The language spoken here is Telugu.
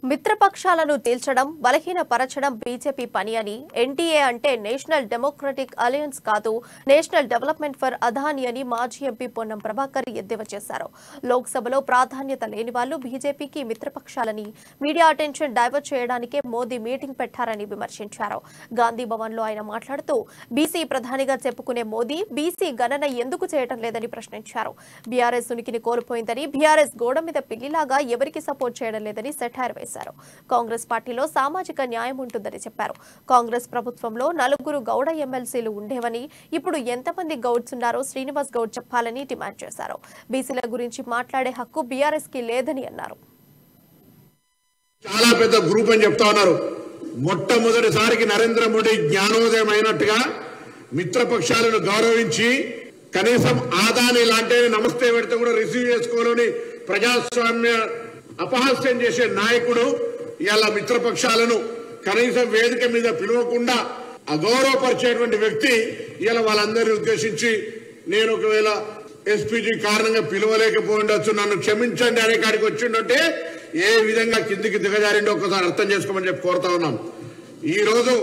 మిత్రపక్షాలను తేల్చడం బలహీనపరచడం బీజేపీ పని అని ఎన్డీఏ అంటే నేషనల్ డెమోక్రటిక్ అలయన్స్ కాదు నేషనల్ డెవలప్మెంట్ ఫర్ అదాని అని మాజీ ఎంపీ పొన్నం ప్రభాకర్ ఎద్దేవా చేశారు. లోక్సభలో ప్రాధాన్యత లేని వాళ్ళు బీజేపీకి మిత్రపక్షాలని మీడియా అటెన్షన్ డైవర్ట్ చేయడానికే మోదీ మీటింగ్ పెట్టారని విమర్శించారు. గాంధీ భవన్ లో ఆయన మాట్లాడుతూ బీసీ ప్రధానిగా చెప్పుకునే మోదీ బీసీ గణన ఎందుకు చేయడం లేదని ప్రశ్నించారు. బీఆర్ఎస్ ఉనికిని కోల్పోయిందని బీఆర్ఎస్ గోడ మీద పిల్లిలాగా ఎవరికి సపోర్ట్ చేయడం లేదని సెటైర్ వేశారు. కాంగ్రెస్ పార్టీలో సామాజిక న్యాయం ఉంటుందని చెప్పారు. కాంగ్రెస్ ప్రభుత్వంలో 4 గౌడ ఎమ్మెల్సీలు ఉండేవని ఇప్పుడు ఎంతమంది గౌడ్స్ ఉన్నారో శ్రీనివాస్ గౌడ్ చెప్పాలని డిమాండ్ చేశారు. బీసీల గురించి మాట్లాడే హక్కు బీఆర్ఎస్ కి లేదని అన్నారు. చాలా పెద్ద గ్రూప్ అని చెప్తా ఉన్నారు. మొట్టమొదటిసారికి నరేంద్ర మోడీ జ్ఞానోదయం అయినట్టుగా మిత్రపక్షాలను గౌరవించి కనీసం ఆదాని లాంటి నమస్తే పెడితే కూడా రిసీవ్ చేసుకోవాలని ప్రజాస్వామ్య అపహాస్యం చేసే నాయకుడు ఇలా మిత్రపక్షాలను కనీసం వేదిక మీద పిలవకుండా అగౌరవపరిచేటువంటి వ్యక్తి ఇలా వాళ్ళందరినీ ఉద్దేశించి నేను ఒకవేళ ఎస్పీజీ కారణంగా పిలవలేకపోయిండొచ్చు, నన్ను క్షమించండి అనే కాడికి వచ్చిందంటే ఏ విధంగా కిందికి దిగజారిండో ఒకసారి అర్థం చేసుకోమని చెప్పి కోరుతా ఉన్నాం. ఈ రోజు